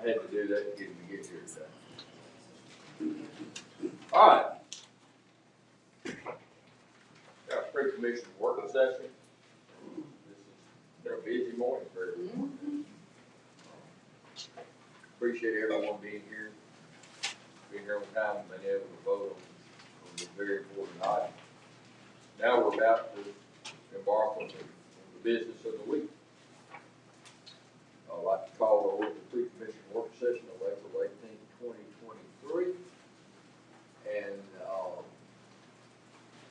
I had to do that to get here today. All right. Got a pre-commission work session. This has been a busy morning for everyone. Appreciate everyone being here on time and being able to vote on this very important item. Now we're about to embark on the business of the week. I'd like to call to order the pre-commission work session of April 18th, 2023. And,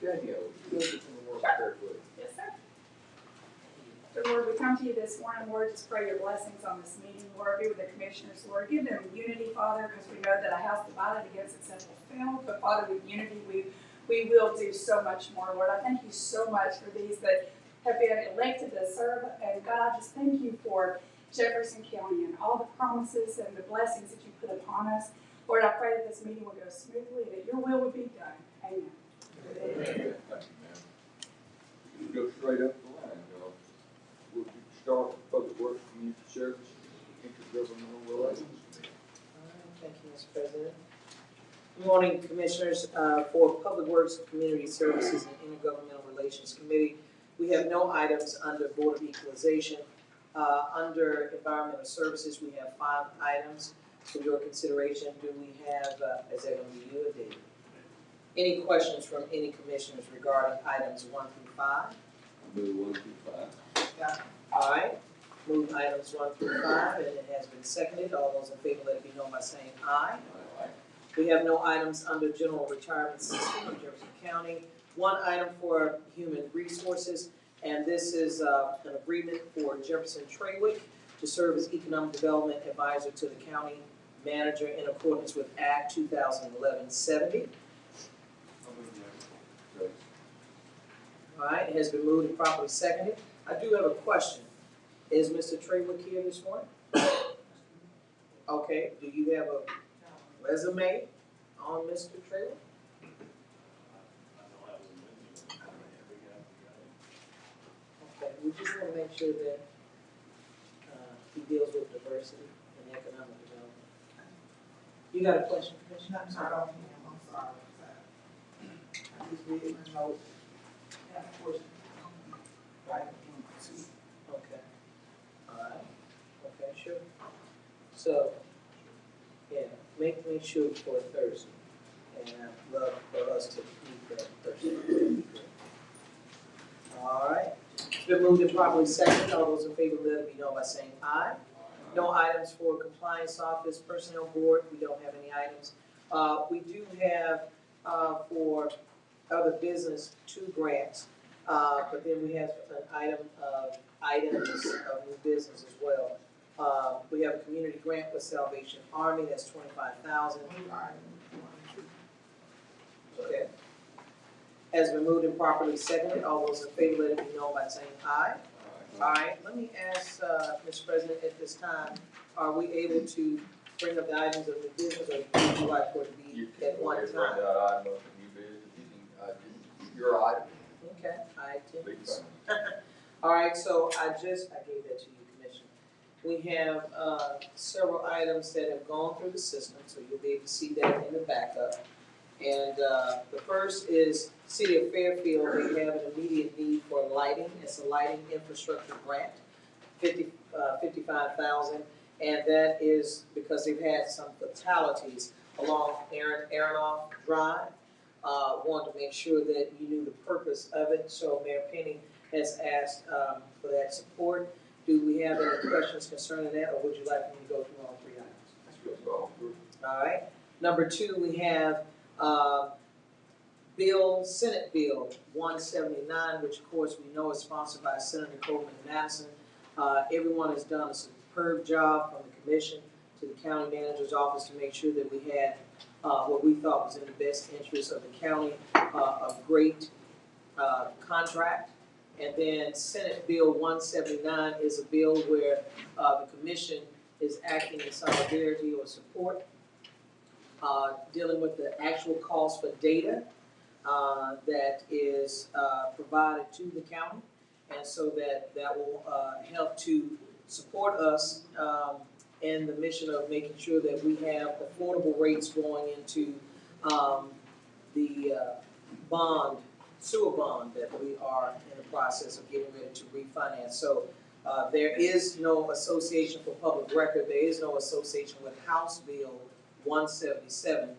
Danielle, would you go get some more carefully? Yes, sir. Dear Lord, we come to you this morning, Lord, just pray your blessings on this meeting, Lord. Be with the commissioners, Lord. Give them unity, Father, because we know that a house divided against itself will fail. But, Father, with unity, we will do so much more, Lord. I thank you so much for these that have been elected to serve. And, God, I just thank you for Jefferson County and all the promises and the blessings that you put upon us. Lord, I pray that this meeting will go smoothly and that your will will be done. Amen. Amen. Thank you, ma'am. You go straight up the line, y'all. We'll start with Public Works, Community Services, Intergovernmental Relations Committee. Thank you, Mr. President. Good morning, Commissioners. For Public Works, Community Services, and Intergovernmental Relations Committee, we have no items under Board of Equalization. Under Environmental Services, we have 5 items for your consideration. Do we have, is that going to be you or David? Any questions from any commissioners regarding items 1 through 5? Move 1 through 5. Yeah. All right. Move items 1 through 5, and it has been seconded. All those in favor, let it be known by saying aye. Aye. We have no items under General Retirement System in Jefferson County. 1 item for Human Resources, and this is an agreement for Jefferson Trawick to serve as Economic Development Advisor to the County Manager in accordance with Act 2011-70. All right, it has been moved and properly seconded. I do have a question. Is Mr. Trawick here this morning? Okay, do you have a resume on Mr. Trawick? Okay, we just want to make sure that he deals with diversity and economic development. You got a question, Commissioner? I'm sorry. I just read my note. Right. Okay. All right. Okay, sure. So, yeah, make sure for Thursday. And I'd love for us to meet that Thursday. All right. It's been moved and properly seconded. All those in favor, let it be known by saying aye. No items for Compliance Office, Personnel Board. We don't have any items. We do have for other business 2 grants. But then we have an item of items of new business as well. We have a community grant with Salvation Army, that's $25,000. Okay. Has been moved and properly seconded. All those in favor, let it be known by saying aye. All right. Let me ask, Mr. President, at this time, are we able to bring up the items of new business, or would you like for it to be at one time? Bring that item up in new business. You can, your item. Okay, I attend. All right, so I gave that to you, Commissioner. We have several items that have gone through the system, so you'll be able to see that in the backup. And the first is City of Fairfield. They have an immediate need for lighting. It's a lighting infrastructure grant, $55,000, and that is because they've had some fatalities along Aronoff Drive. Wanted to make sure that you knew the purpose of it, so Mayor Penny has asked for that support. Do we have any questions concerning that, or would you like me to go through all 3 items? Let's go through. All right. Number 2, we have Senate Bill 179, which of course we know is sponsored by Senator Coleman Madison. Everyone has done a superb job from the commission to the county manager's office to make sure that we had what we thought was in the best interest of the county, a great contract. And then Senate Bill 179 is a bill where the commission is acting in solidarity or support, dealing with the actual cost for data that is provided to the county. And so that will help to support us in the mission of making sure that we have affordable rates going into the bond, sewer bond that we are in the process of getting ready to refinance. So there is no association for public record, there is no association with House Bill 177,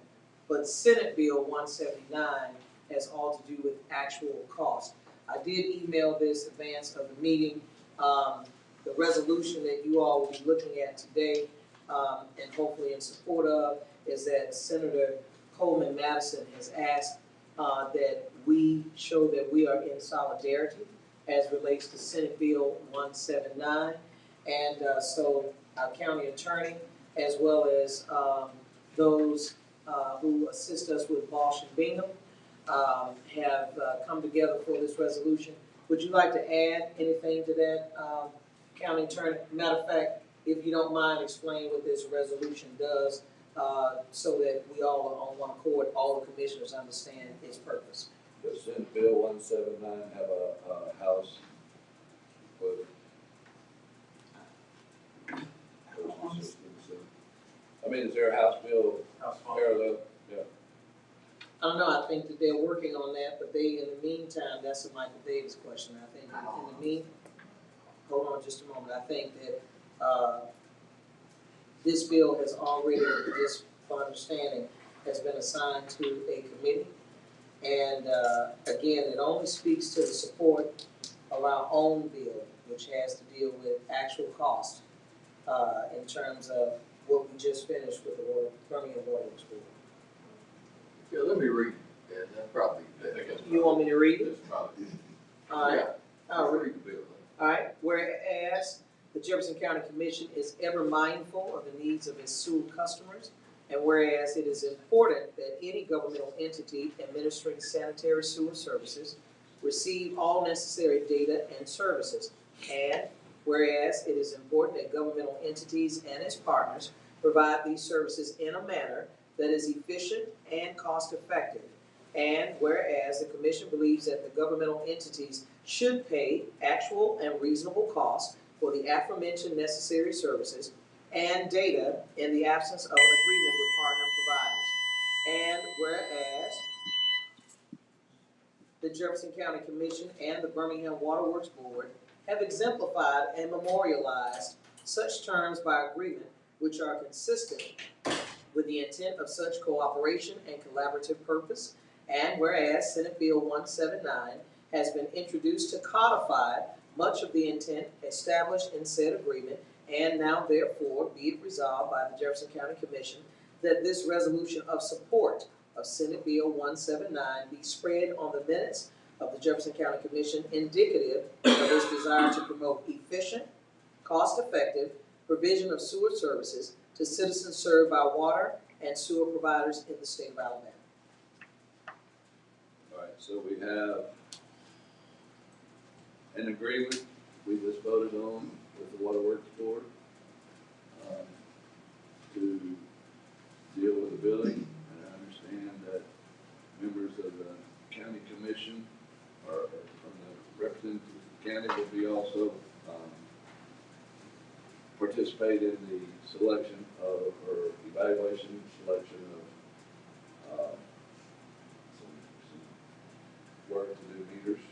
but Senate Bill 179 has all to do with actual cost. I did email this advance of the meeting. The resolution that you all will be looking at today, and hopefully in support of, is that Senator Coleman Madison has asked that we show that we are in solidarity as relates to Senate Bill 179. And so our county attorney, as well as those who assist us with Bosch and Bingham, have come together for this resolution. Would you like to add anything to that, county attorney? Matter of fact, if you don't mind, explain what this resolution does, so that we all are on one accord, all the commissioners understand its purpose. Does Senate Bill 179 have a House with? I mean, is there a House bill parallel? Yeah. I don't know, I think that they're working on that, but they, in the meantime, that's a Michael Davis question. I think in the mean, hold on just a moment, I think that this bill has already, just for understanding, has been assigned to a committee. And again, it only speaks to the support of our own bill, which has to deal with actual cost in terms of what we just finished with the Birmingham Water Works Board. Yeah, let me read it, that's probably better. You want me to read it? That's probably. All right. Yeah, I'll read the bill. All right, whereas the Jefferson County Commission is ever mindful of the needs of its sewer customers, and whereas it is important that any governmental entity administering sanitary sewer services receive all necessary data and services, and whereas it is important that governmental entities and its partners provide these services in a manner that is efficient and cost-effective, and whereas the Commission believes that the governmental entities should pay actual and reasonable costs for the aforementioned necessary services and data in the absence of an agreement with partner providers. And whereas the Jefferson County Commission and the Birmingham Water Works Board have exemplified and memorialized such terms by agreement which are consistent with the intent of such cooperation and collaborative purpose. And whereas Senate Bill 179 has been introduced to codify much of the intent established in said agreement, and now therefore be it resolved by the Jefferson County Commission that this resolution of support of Senate Bill 179 be spread on the minutes of the Jefferson County Commission, indicative of its desire to promote efficient, cost-effective provision of sewer services to citizens served by water and sewer providers in the state of Alabama. All right, so we have an agreement we just voted on with the Water Works Board to deal with the billing. And I understand that members of the county commission or from the representatives of the county will be also participate in the selection of, or evaluation, selection of some work to do meters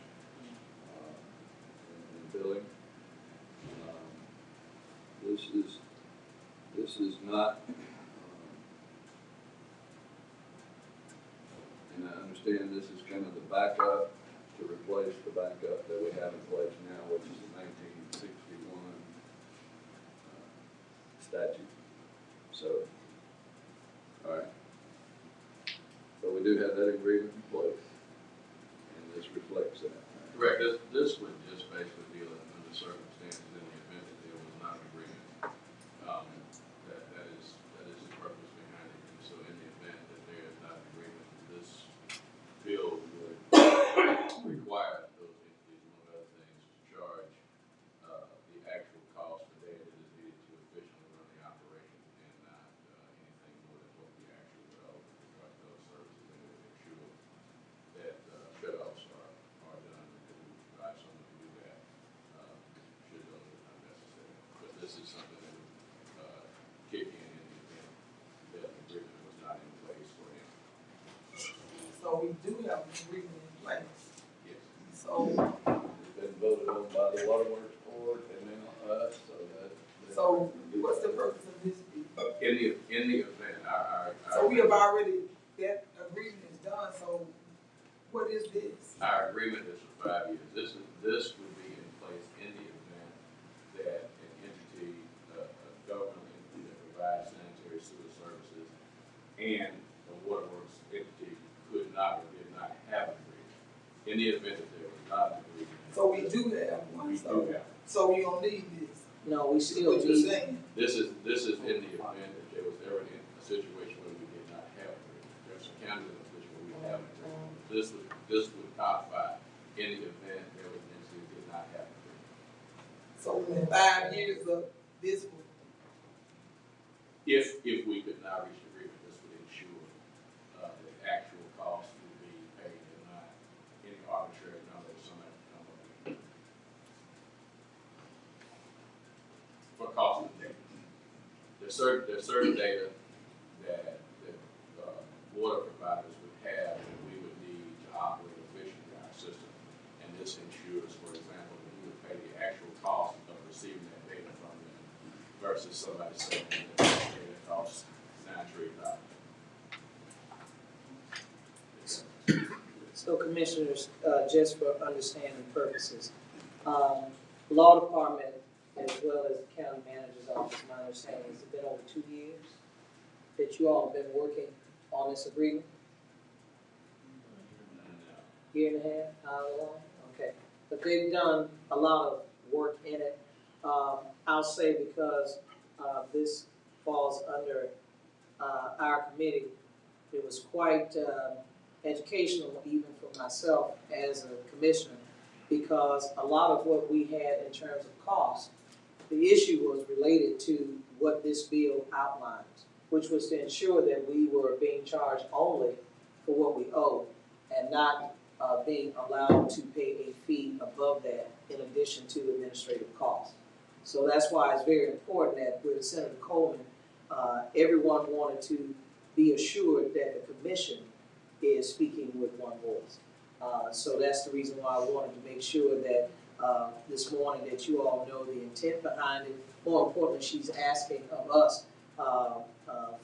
and billing. This is not, and I understand this is kind of the backup to replace the backup that we have in place now, which is the 1961 statute. So, all right. So we do have that agreement in place, and this reflects that. Correct, this would just basically deal under circumstances in the event that there was not an agreement. That is the purpose behind it, and so in the event that there is not an agreement, this bill would require those entities, among other things, to charge the actual cost of data that is needed to efficiently run the operation, and not anything more than what we actually would owe with regard to those services, and to ensure that shutoffs are done, because we provide so much good we do have an agreement in place. Yes. So, It's been voted on by the Waterworks Board and then us, so that. so what's the purpose of this deal? In the event, our. So we have already, that agreement is done, so what is this? Our agreement is for 5 years. This would be in place in the event that an entity, a government entity that provides sanitary sewer services and the waterworks entity could not or did not have an agreement. In the event that there was not an agreement. So we do have one, We so, do have. so we don't need this. No, we still What you're need, saying? This is in the event that there was ever a situation where we did not have an agreement. Jefferson County is in a position where we have an agreement. This would codify in the event there was an entity that did not have an agreement. So in 5 years of this, If we could not reach an agreement, this would ensure the actual cost would be paid and not any arbitrary number that somebody could come up with. For cost of data. There's certain data that water providers would have that we would need to operate efficiently in our system. And this ensures, for example, that we would pay the actual cost of receiving that data from them versus somebody saying that that data costs $9 trillion. so commissioners, just for understanding purposes, law department as well as the county manager's office, my understanding is it's been over 2 years that you all have been working on this agreement? Year and a half, how long? Okay, but they've done a lot of work in it. I'll say because this falls under our committee, it was quite educational even for myself as a commissioner, because a lot of what we had in terms of cost, the issue was related to what this bill outlines, which was to ensure that we were being charged only for what we owe and not being allowed to pay a fee above that in addition to administrative costs. So that's why it's very important that with Senator Coleman, everyone wanted to be assured that the commission is speaking with one voice. So that's the reason why I wanted to make sure that this morning that you all know the intent behind it. More importantly, she's asking of us,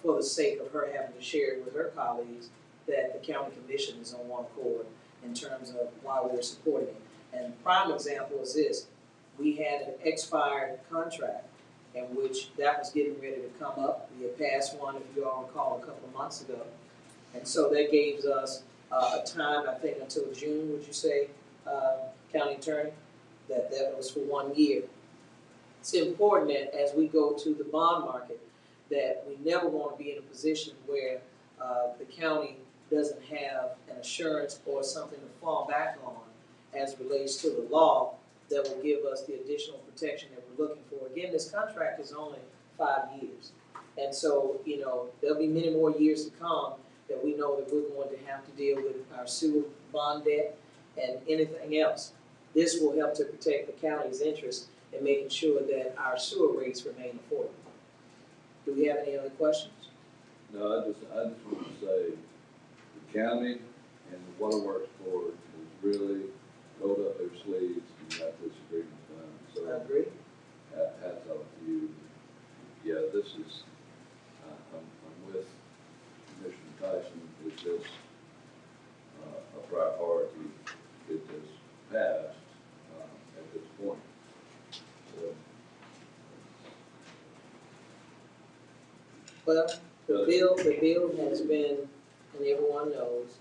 for the sake of her having to share it with her colleagues, that the county commission is on one accord in terms of why we're supporting it. And prime example is this: we had an expired contract in which that was getting ready to come up. We had passed one, if you all recall, a couple of months ago. And so that gave us a time, I think, until June, would you say, county attorney, that was for 1 year. It's important that as we go to the bond market, that we never want to be in a position where the county doesn't have an assurance or something to fall back on as it relates to the law that will give us the additional protection that we're looking for. Again, this contract is only 5 years. And so, you know, there'll be many more years to come that we know that we're going to have to deal with our sewer bond debt and anything else. This will help to protect the county's interest in making sure that our sewer rates remain affordable. Do we have any other questions? No, I just want to say, the county and the Waterworks Board has really rolled up their sleeves and got this agreement done. So I agree. hats off to you. Yeah, this is, I'm with Commissioner Tyson, is this a priority, get this passed at this point. So, Well, the bill has been, and everyone knows,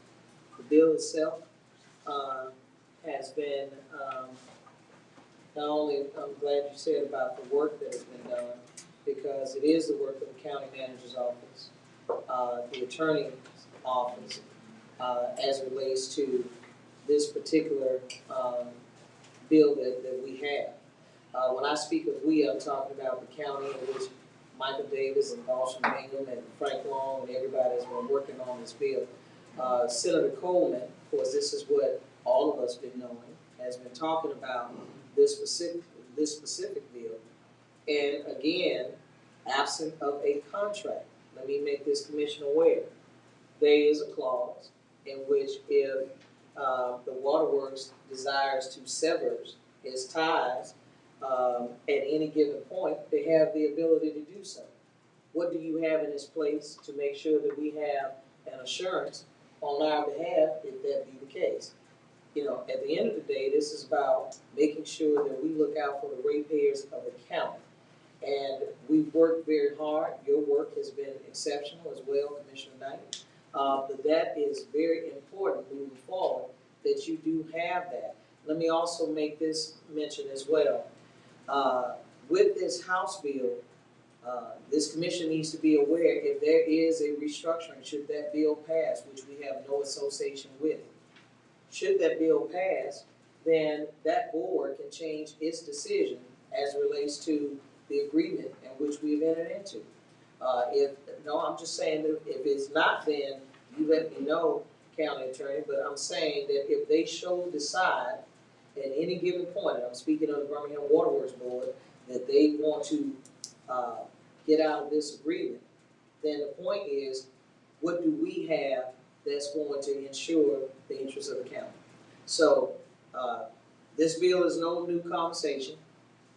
the bill itself has been, not only, I'm glad you said about the work that has been done, because it is the work of the county manager's office, the attorney's office, as it relates to this particular bill that we have. When I speak of we, I'm talking about the county in which Michael Davis and Boston Bingham and Frank Long and everybody has been working on this bill. Senator Coleman, of course, this is what all of us been knowing, has been talking about this specific bill. And again, absent of a contract, let me make this commission aware. There is a clause in which if the waterworks desires to sever its ties at any given point, they have the ability to do so. What do you have in this place to make sure that we have an assurance on our behalf if that be the case? You know, at the end of the day, this is about making sure that we look out for the ratepayers of the county. And we've worked very hard. Your work has been exceptional as well, Commissioner Knight. But that is very important moving forward, that you do have that. Let me also make this mention as well. With this House bill, this commission needs to be aware if there is a restructuring, should that bill pass, which we have no association with. Should that bill pass, then that board can change its decision as it relates to the agreement in which we've entered into. I'm just saying that if it's not, then you let me know, county attorney, but I'm saying that if they decide at any given point, and I'm speaking of the Birmingham Waterworks Board, that they want to get out of this agreement, then the point is, what do we have that's going to ensure the interests of the county? So, this bill is no new conversation.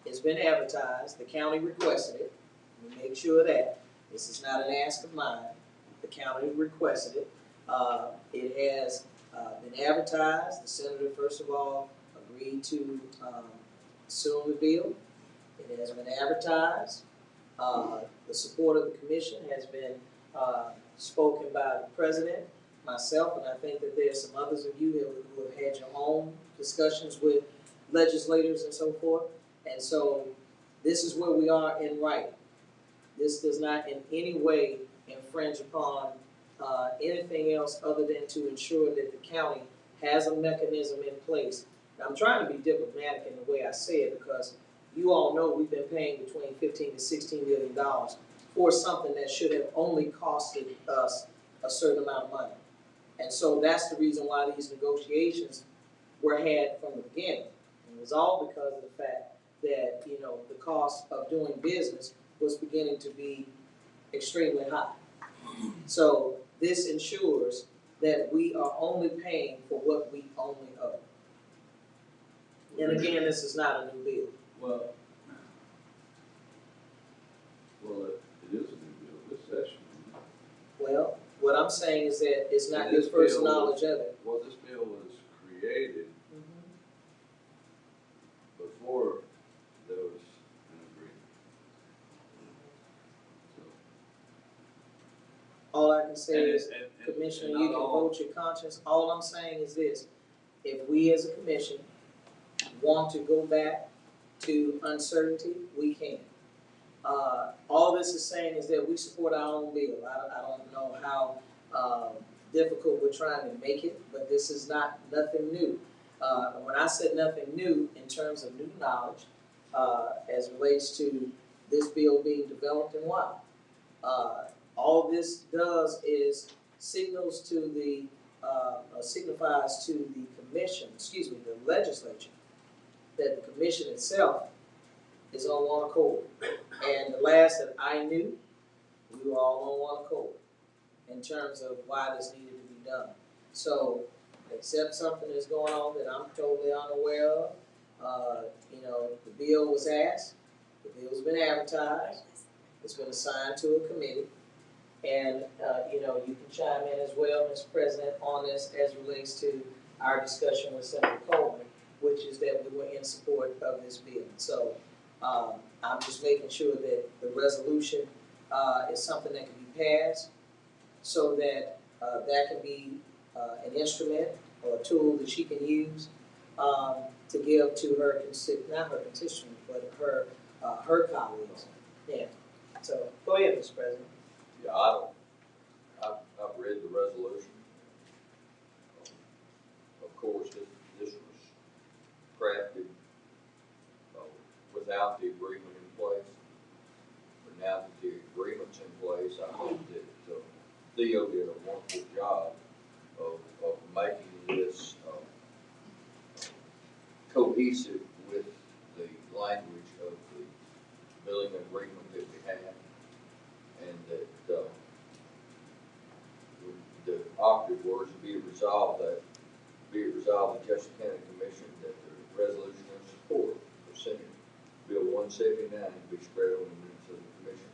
It's been advertised. The county requested it. We make sure that this is not an ask of mine. The county requested it. It has been advertised. The senator, first of all, agreed to assume the bill. It has been advertised. The support of the commission has been spoken by the president, myself, and I think that there's some others of you who have had your own discussions with legislators and so forth. And so this is where we are in writing. This does not in any way infringe upon anything else other than to ensure that the county has a mechanism in place. Now, I'm trying to be diplomatic in the way I say it, because you all know we've been paying between $15 to $16 million for something that should have only costed us a certain amount of money. And so that's the reason why these negotiations were had from the beginning. And it was all because of the fact that, you know, the cost of doing business was beginning to be extremely high. So this ensures that we are only paying for what we only owe. And again, this is not a new bill. Well, it is a new bill this session. Well, what I'm saying is that it's not And your this first bill knowledge was- of it. Well, this bill was created before there was an agreement. So, All I can say and is, it- and Commissioner, not you can all- vote your conscience. All I'm saying is this: if we as a commission want to go back to uncertainty, we can. All this is saying is that we support our own bill. I don't know how difficult we're trying to make it, but this is nothing new. When I said nothing new in terms of new knowledge, as relates to this bill being developed and why. All this does is signifies to the commission, the legislature, that the commission itself is on one accord. And the last that I knew, we were all on one accord in terms of why this needed to be done. So, except something is going on that I'm totally unaware of, the bill was asked, the bill's been advertised, it's been assigned to a committee, and, you can chime in as well, Mr. President, on this as relates to our discussion with Senator Coleman, which is that we were in support of this bill. So, I'm just making sure that the resolution is something that can be passed, so that that can be an instrument or a tool that she can use to give to her not her constituents, but her colleagues. Yeah. So go ahead, Mr. President. Yeah, I've read the resolution. Of course, this was crafted without the agreement in place. But now that the agreement's in place, I think that Theo did a wonderful job of making this cohesive with the language of the billing agreement that we have. And that the operative words to be resolved that, be it resolved, the Jefferson County Commission, that the resolution of support for Senate Bill 179 be spread on the minutes of the commission.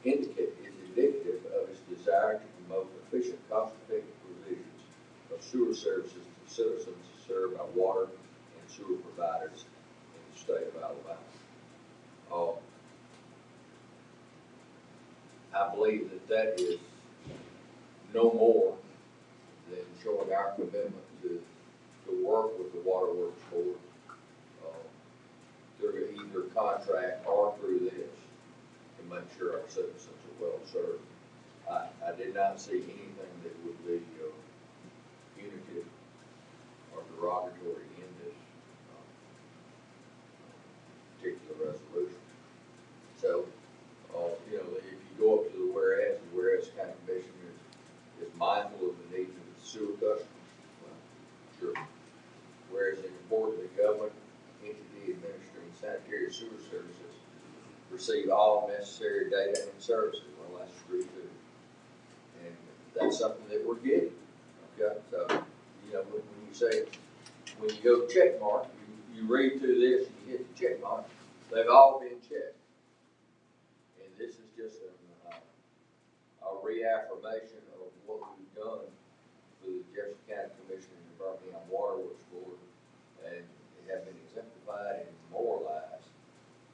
Indicate is indicative of its desire to promote efficient, cost-effective provisions of sewer services to citizens served by water and sewer providers in the state of Alabama. I believe that that is no more than showing our commitment to work with the Waterworks Board through either contract or through this to make sure our citizens are well served. I did not see anything that would be punitive or derogatory in this particular resolution. So, you know, if you go up to the whereas, the whereas county commission is mindful of the needs of its sewer customers. Well, sure. Whereas an important government entity administering sanitary sewer services receive all necessary data and services. Well, that's true too. And that's something that we're getting. Okay, so, you know, when you say, when you go check mark, you read through this and you hit the check mark, they've all been checked. And this is just a reaffirmation of what we've done through the Jefferson County Commission and the Birmingham Waterworks Board, and they have been exemplified and memorialized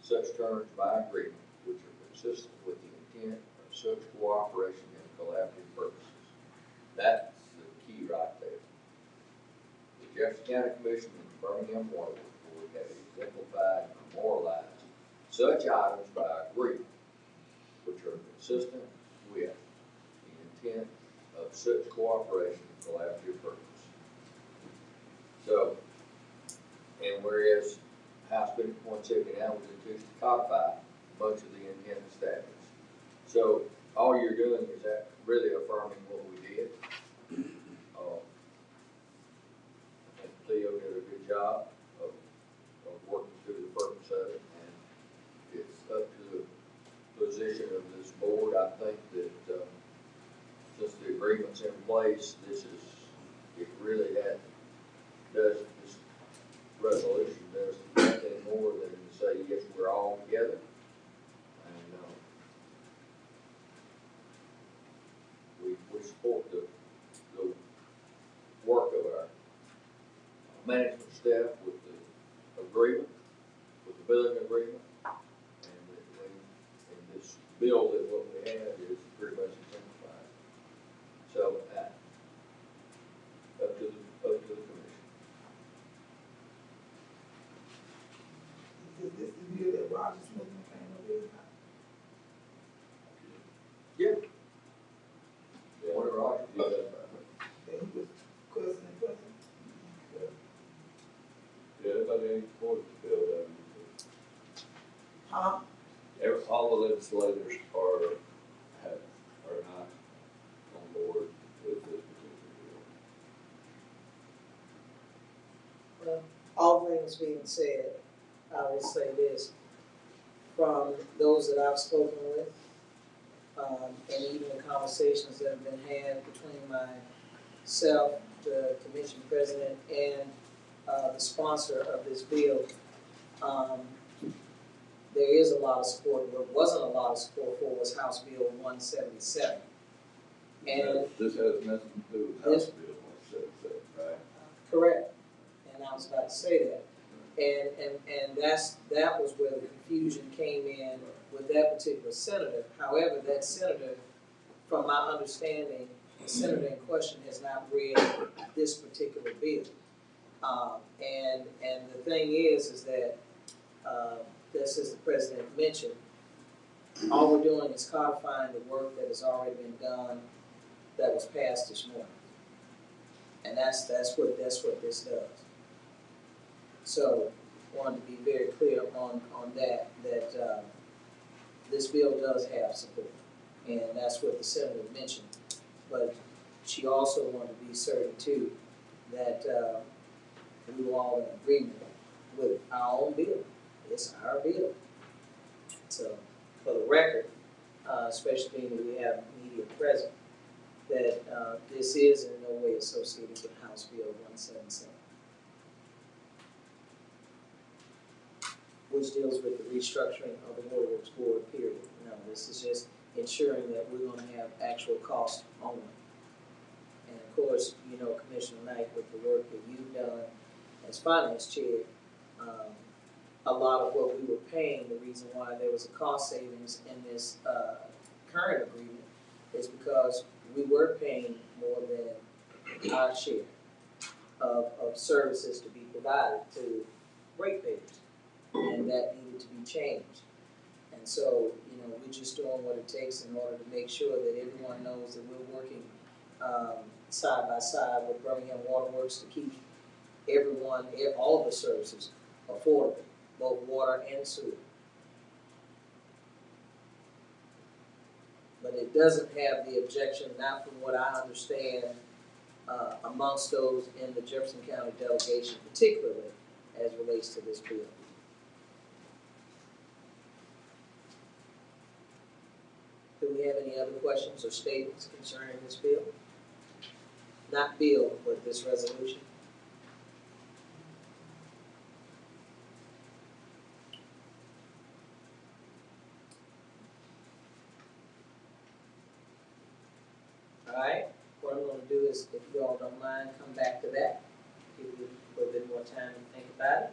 such terms by agreement which are consistent with the intent of such cooperation and collaborative purposes. That's the key right there. The Jefferson County Commission and the Birmingham Waterworks Board have exemplified and memorialized such items by agreement which are consistent with the intent of such cooperation and collaborative purpose. So, and whereas House Bill 179 was introduced to codify much of the intent of statutes. So all you're doing is that really affirming what we did. I think Theo did a good job of working through the purpose of it, and it's up to the position of this board. I think that since the agreement's in place, it really does, this resolution does nothing more than to say, yes, we're all together. And we support the work of our management staff with the agreement, with the billing agreement, and this bill that what we have is pretty much exemplified. So, up to the commission. Is this the bill that Roger Smith came up with? Yeah. Yeah, what Roger did. That he was cousin and cousin? Yeah, everybody ain't supported the bill, Huh? all the legislators are not on board with this particular bill. Well, all things being said, I will say this, from those that I've spoken with, and even the conversations that have been had between myself, the commission president, and the sponsor of this bill, there is a lot of support. What wasn't a lot of support for was House Bill 177. And This has nothing to do with House Bill 177, right? correct, and I was about to say that. And that was where the confusion came in with that particular senator. However, that senator, from my understanding, the senator in question has not read this particular bill. And the thing is that, just as the president mentioned, all we're doing is codifying the work that has already been done, that was passed this morning. And that's what this does. So, wanted to be very clear on that this bill does have support, and that's what the senator mentioned. But she also wanted to be certain too that we were all in agreement with our own bill. It's our bill. So, for the record, especially being that we have media present, that this is in no way associated with House Bill 177, which deals with the restructuring of the Waterworks Board, period. No, this is just ensuring that we're gonna have actual cost only. And of course, you know, Commissioner Knight, with the work that you've done as finance chair, a lot of what we were paying, the reason why there was a cost savings in this current agreement is because we were paying more than our share of services to be provided to ratepayers, and that needed to be changed. And so, you know, we're just doing what it takes in order to make sure that everyone knows that we're working side by side with Birmingham Waterworks to keep everyone, all the services affordable, both water and sewer. But it doesn't have the objection, not from what I understand, amongst those in the Jefferson County delegation, particularly as relates to this bill. Do we have any other questions or statements concerning this bill? Not bill, but this resolution. All right, what I'm gonna do is, if you all don't mind, come back to that, give you a little bit more time to think about it.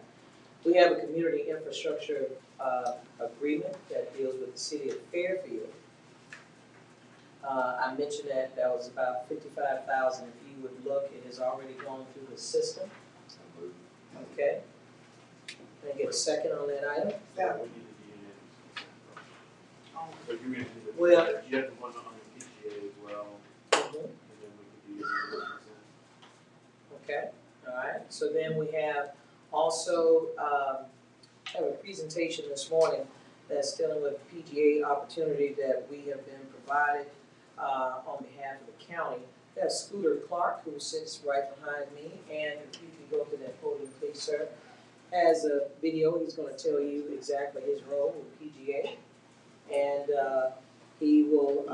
We have a community infrastructure agreement that deals with the city of Fairfield. I mentioned that was about $55,000. If you would look, it has already gone through the system. Okay. Can I get a second on that item? Yeah. Well- You have the one on the PGA as well, Mhm. and then we could do your 100%. Okay, all right, so then we have also, have a presentation this morning that's dealing with PGA opportunity that we have been provided, on behalf of the county. That's Scooter Clark, who sits right behind me, and if you can go to that podium, please, sir. As a video, he's gonna tell you exactly his role with PGA, and, he will,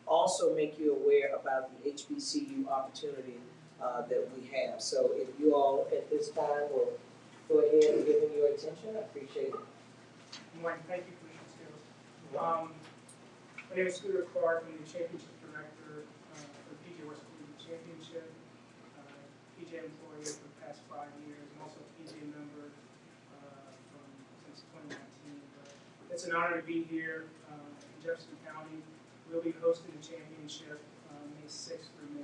also make you aware about the HBCU opportunity that we have. So if you all at this time will go ahead and give him your attention, I appreciate it. Good morning, thank you, Commissioner Steele. My name is Scooter Clark, I'm the Championship Director for the PGA West Collegiate Championship. PGA employee for the past 5 years, I'm also a PGA member since 2019. But it's an honor to be here in Jefferson County. We'll be hosting the championship May 6th through May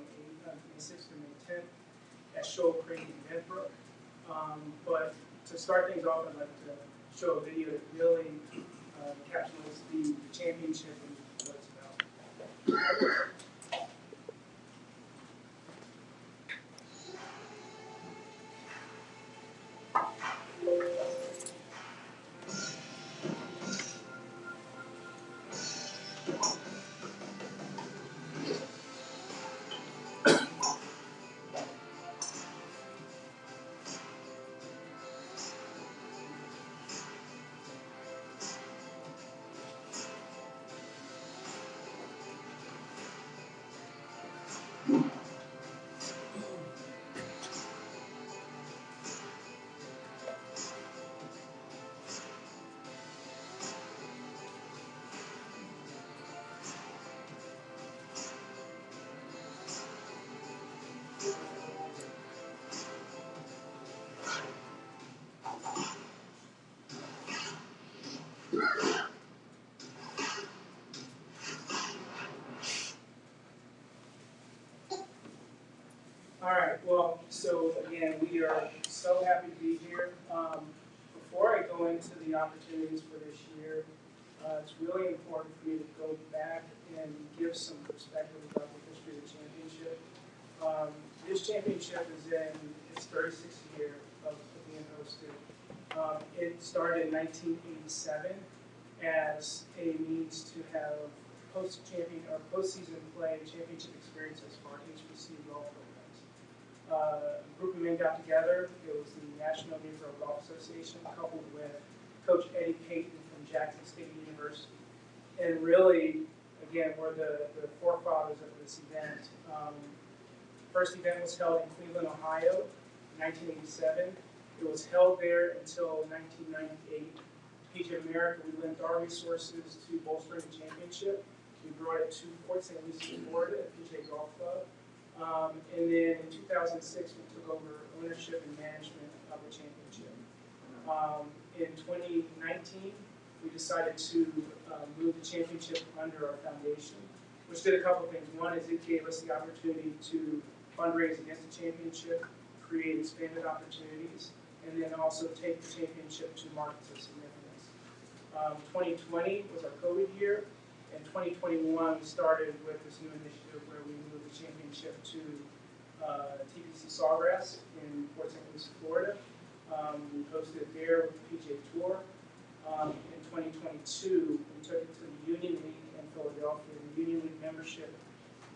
10th at Shoal Creek in Benbrook. But to start things off, I'd like to show a video that really encapsulates the championship and what it's about. All right, well, so again, we are so happy to be here. Before I go into the opportunities for this year, it's really important for me to go back and give some perspective about the history of the championship. This championship is in its 36th year of being hosted. It started in 1987 as a means to have postseason play championship experiences for HBCU golf programs. A group of men got together. It was the National Negro Golf Association coupled with Coach Eddie Payton from Jackson State University. And really, again, we're the forefathers of this event. First event was held in Cleveland, Ohio, in 1987. It was held there until 1998. PJ America, we lent our resources to bolstering the championship. We brought it to Port St. Lucie, Florida, at PJ Golf Club. And then in 2006, we took over ownership and management of the championship. In 2019, we decided to move the championship under our foundation, which did a couple things. One is it gave us the opportunity to fundraise against the championship, create expanded opportunities, and then also take the championship to markets of significance. 2020 was our COVID year. In 2021, we started with this new initiative where we moved the championship to TPC Sawgrass in Port St. Lucie, Florida. We hosted it there with the PGA Tour. In 2022, we took it to the Union League in Philadelphia. The Union League membership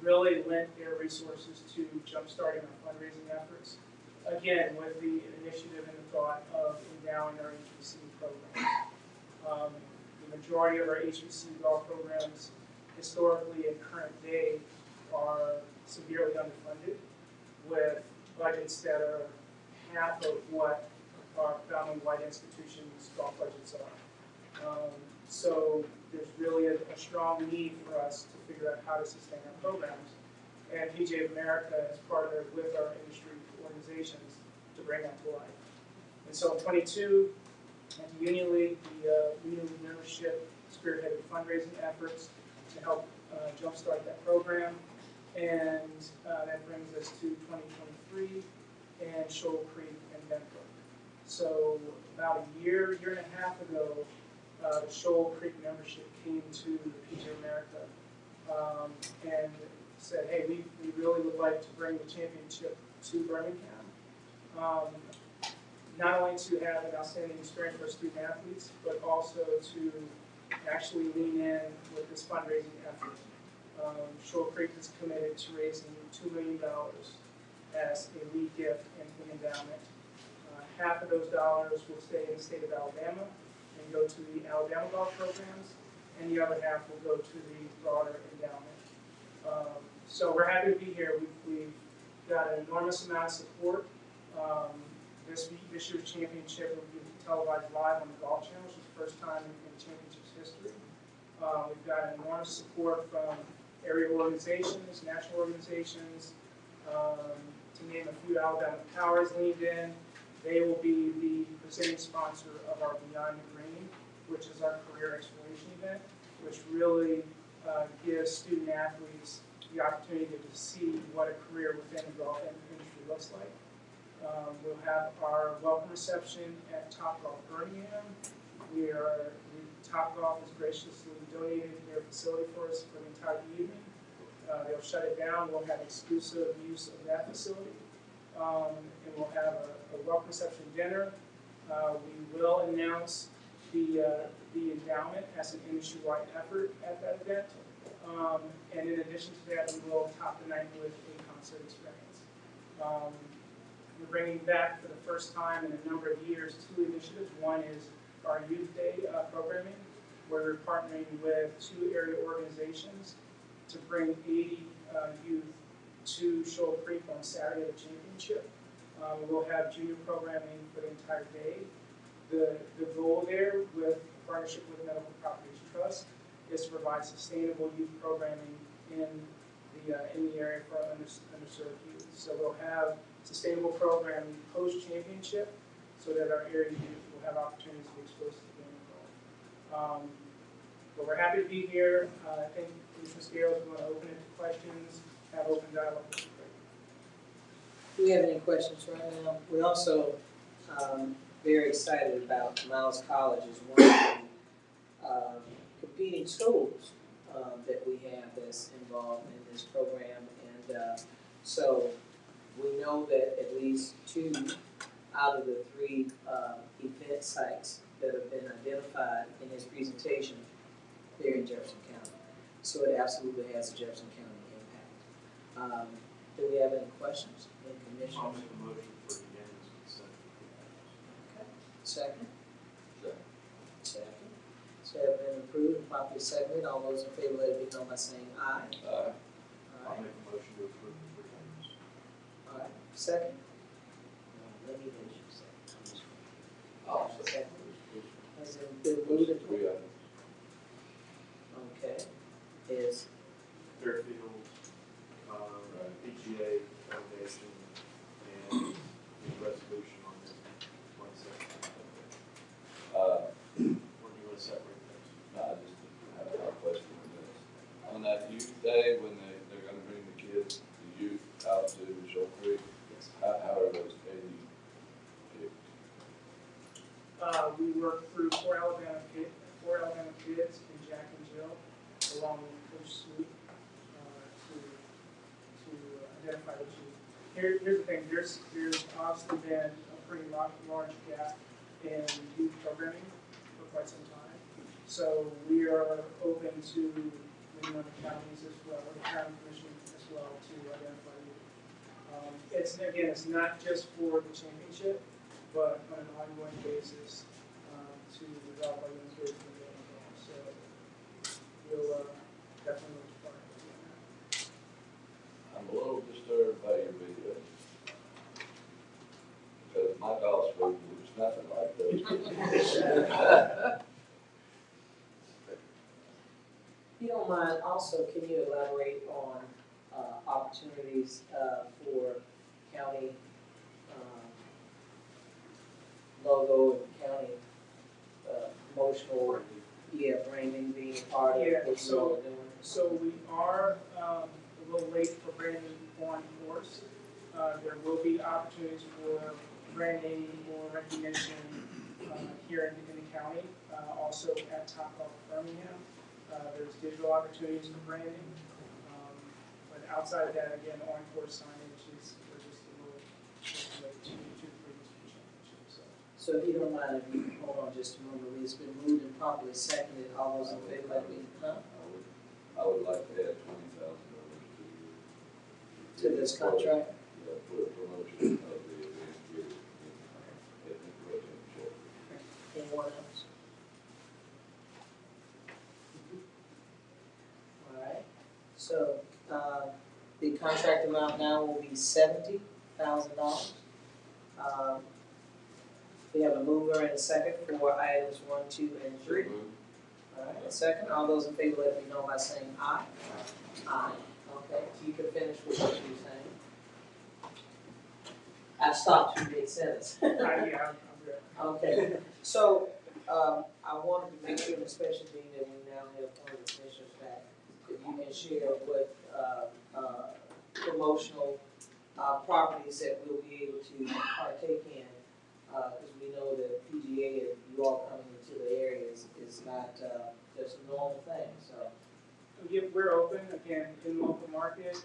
really lent their resources to jumpstarting our fundraising efforts. Again, with the initiative and the thought of endowing our HBC programs. The majority of our HBC golf programs, historically and current day, are severely underfunded, with budgets that are half of what our founding white institutions' golf budgets are. So there's really a strong need for us to figure out how to sustain our programs. And PGA of America has partnered with our industry organizations to bring that to life. And so in 22, at the Union League, the Union League membership spearheaded fundraising efforts to help jumpstart that program. And that brings us to 2023 and Shoal Creek and Benbrook. So about a year and a half ago, the Shoal Creek membership came to the PGA America and said, hey, we really would like to bring the championship to Birmingham. Not only to have an outstanding experience for student athletes, but also to actually lean in with this fundraising effort. Shoal Creek is committed to raising $2 million as a lead gift and an endowment. Half of those dollars will stay in the state of Alabama and go to the Alabama golf programs, and the other half will go to the broader endowment. So we're happy to be here. We've got an enormous amount of support. This year's championship will be televised live on the Golf Channel, which is the first time in the championship's history. We've got enormous support from area organizations, national organizations. To name a few, Alabama Power has leaned in. They will be the presenting sponsor of our Beyond the Green, which is our career exploration event, which really gives student athletes the opportunity to see what a career within the golf industry looks like. We'll have our welcome reception at Topgolf Birmingham. Topgolf has graciously donated their facility for us for the entire evening. They'll shut it down. We'll have exclusive use of that facility. And we'll have a welcome reception dinner. We will announce the endowment as an industry-wide effort at that event. And in addition to that, we will top the night with a concert experience. We're bringing back for the first time in a number of years 2 initiatives. One is our Youth Day programming, where we're partnering with 2 area organizations to bring 80 youth to Shoal Creek on Saturday of the championship. We'll have junior programming for the entire day. The goal there, with partnership with Medical Properties Trust, is to provide sustainable youth programming in the area for underserved youth. So we'll have sustainable programming post-championship so that our area youth will have opportunities to be exposed to the game of golf. But we're happy to be here. I think Mr. Scales is going to open it to questions, have open dialogue. Do we have any questions right now? We also very excited about Miles College as one of the competing schools that we have that's involved in this program. And so we know that at least 2 out of the 3 event sites that have been identified in his presentation, they're in Jefferson County. So it absolutely has a Jefferson County impact. Do we have any questions? Any commissioners? I'll make a motion for unanimous consent. Okay. Second? Second. Second. So have been approved. approved and properly seconded. All those in favor, let it be known by saying aye. Aye. All I'll right, make a motion to approve the retainers. all right, second? Let me finish your second. I'll Second. Has it been moved and, Three items. okay, is, Fairfield, PGA Foundation, and the resolution on this one second. Or do you want to separate those? No, I just have a question on this. On that youth day, when they're gonna bring the kids, the youth out to Shoal Creek, how are those days picked? We work through four Alabama kids and Jack and Jill, along with Coach Sweet, to identify the youth. Here's the thing, there's obviously been a pretty large gap in youth programming for quite some time. So we are open to the counties as well, or the county commission as well, to identify youth. It's not just for the championship, but on an ongoing basis, to develop our young kids in the game. So we'll definitely look forward to doing that. I'm a little disturbed by your video. Because my golf swing looks nothing like those. if you don't mind, also, can you elaborate on, opportunities, for county, logo and county, promotional, branding being part of Yeah, what you all are doing? So we are a little late for branding on course. There will be opportunities for branding or recognition here in the county, also at Topgolf Birmingham. There's digital opportunities for branding. But outside of that, again, on course signage is we're just a little late to the previous championship. So if you don't mind, if you can hold on just a moment, it's been moved and properly seconded, all those in favor, let me, I would like to add $20,000 to this contract? Yeah, for the promotion of the advanced gear in the championship. Anyone else? All right, so, the contract amount now will be $70,000. We have a mover and a second for items 1, 2, and 3. All right, a second, all those in favor, let me know by saying aye. Aye. Okay, you can finish with what you're saying. I stopped you mid-sentence. Yeah, I'm good. Okay, so, I wanted to make sure, especially being that we now have one of the commissioners back, if you can share what, promotional, properties that we'll be able to partake in. Because we know that PGA and you all coming into the area is not, just a normal thing, so. Yeah, we're open, again, in the local market,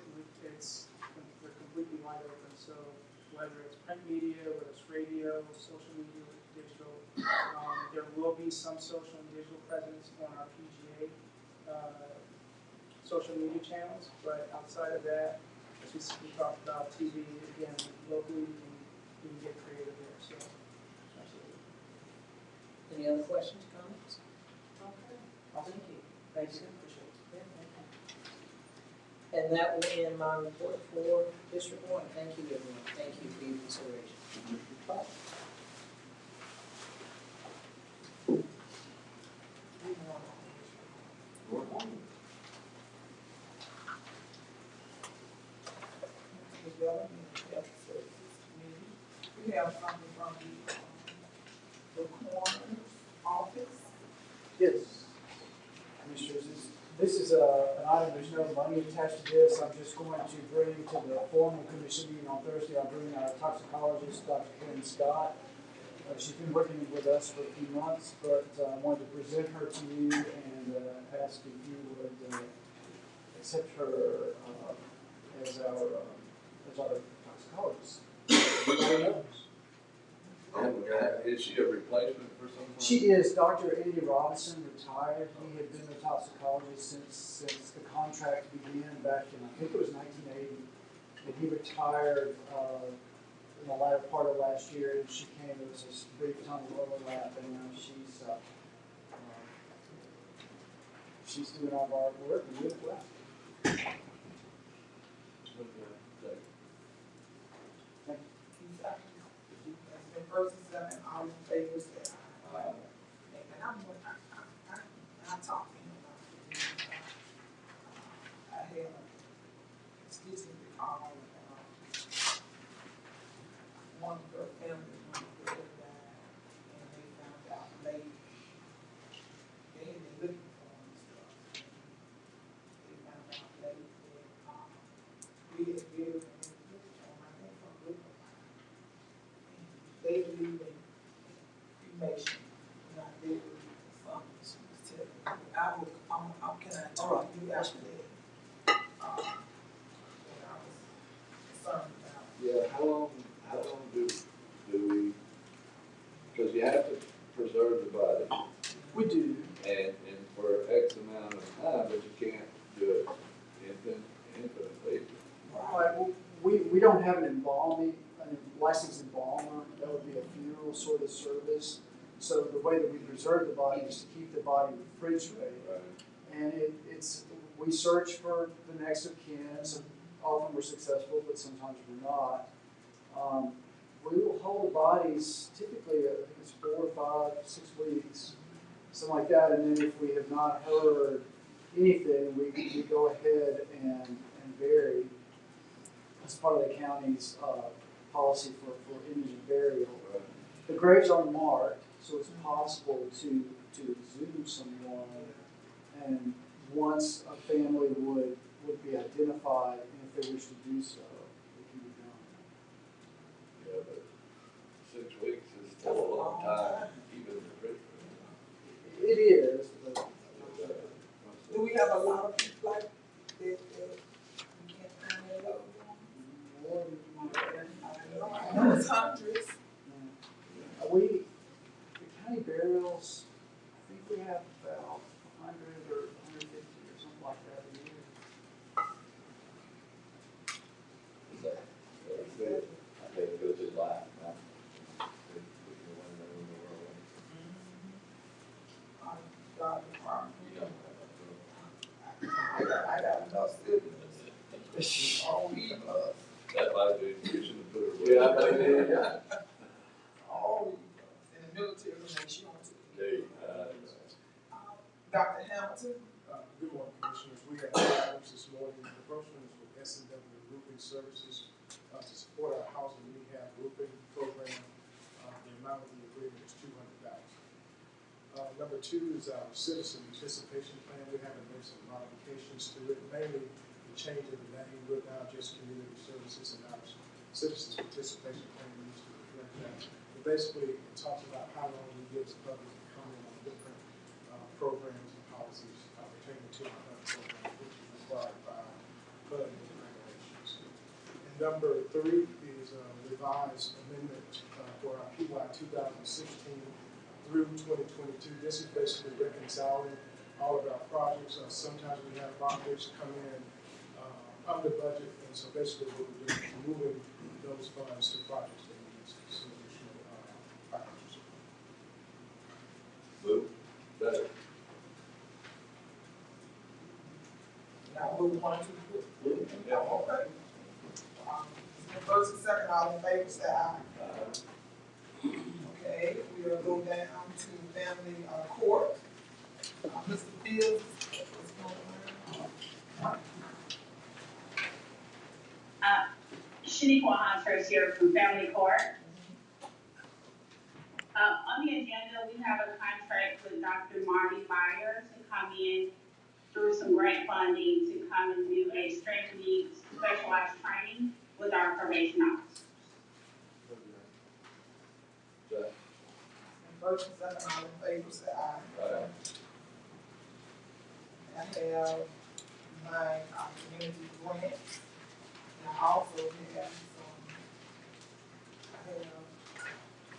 we're completely wide open, so whether it's print media, whether it's radio, social media, digital, there will be some social and digital presence on our PGA, social media channels, but outside of that, as we talked about TV, again, locally, we can get creative there, so. Absolutely. Any other questions, comments? Okay. Thank you. Thank you, appreciate it. Yeah, thank you. And that will end my report for District 1. Thank you, everyone. Thank you for your consideration. Bye. We have something from the coroner's office. Yes. Commissioners, this is an item, there's no money attached to this. I'm just going to bring to the formal commission meeting on Thursday, I'll bring our toxicologist, Dr. Karen Scott. She's been working with us for a few months, but I wanted to present her to you and ask if you would accept her as our toxicologist. Everybody knows. And is she a replacement for someone? She is. Dr. Andy Robinson retired. He had been a toxicologist since the contract began back in, I think it was 1980. And he retired in the latter part of last year, and she came, it was this brief time of overlap, and she's she's doing all of our work and doing it well. It's been first and second, all in favor, say aye. And I talked to him about it. I had a constituency call, one of her family members that died, and they found out late. They had been looking for him and stuff. They found out late that, we had buried him in the home, I think from Brooklyn. They believe in cremation, not buried in funds. She was telling me, can I talk to you after that? And I was concerned about. Yeah, how long do we, because you have to preserve the body, We do. and for X amount of time, but you can't do it infinitely. Right, well, we don't have an licensed embalmer. That would be a funeral sort of service. So the way that we preserve the body is to keep the body refrigerated. Right. And we search for the next of kin. So often we're successful, but sometimes we're not. We will hold the bodies typically, I think it's 4, 5, 6 weeks, something like that. And then if we have not heard anything, we go ahead and bury. That's part of the county's policy for indigent burial. Right. The graves are marked, so it's possible to exhume someone, and once a family would be identified, and if they wish to do so, it can be done. Yeah, but 6 weeks is still a long time, even in the refrigerator. It is, but Do we have a lot of people like that we can't find their loved ones? more than I know it's hundreds. the county burials, I think we have about 100 or 150 or something like that a year. That's good. I think it goes in life, man. God, department. You know, I got enough siblings. All we us. that might be, we should have put it. Yeah, I mean, yeah. All we us. In the military, make sure to. Hey, Dr. Hamilton. Good morning, Commissioners. We have 2 items this morning. The first one is with S&W Roofing Services to support our housing rehab roofing program. The amount of the agreement is $200,000. Number 2 is our citizen participation plan. We haven't made some modifications to it, mainly the change of the name. We're now just community services, and our citizens participation plan needs to reflect that. But basically, it talks about how long we give the public to comment on different programs and policies pertaining to our HUD program, which is required by HUD regulations. And number 3 is a revised amendment for our PY 2016 through 2022. This is basically reconciling all of our projects. Sometimes we have projects come in under budget, and so basically what we're doing is moving those funds to projects that need some additional financial support. move, better. Now move 1, 2, 3. Yeah. Okay. It's been first and second, all in favor, say aye. Okay, we'll go down to family court. Mr. Fields is going Shaniqua Hunter here from Family Court. On the agenda, we have a contract with Dr. Marty Meyer to come in through some grant funding to come and do a strength needs specialized training with our probation officers. First and second, all in favor, say aye. Aye. I have my community grant, and I also have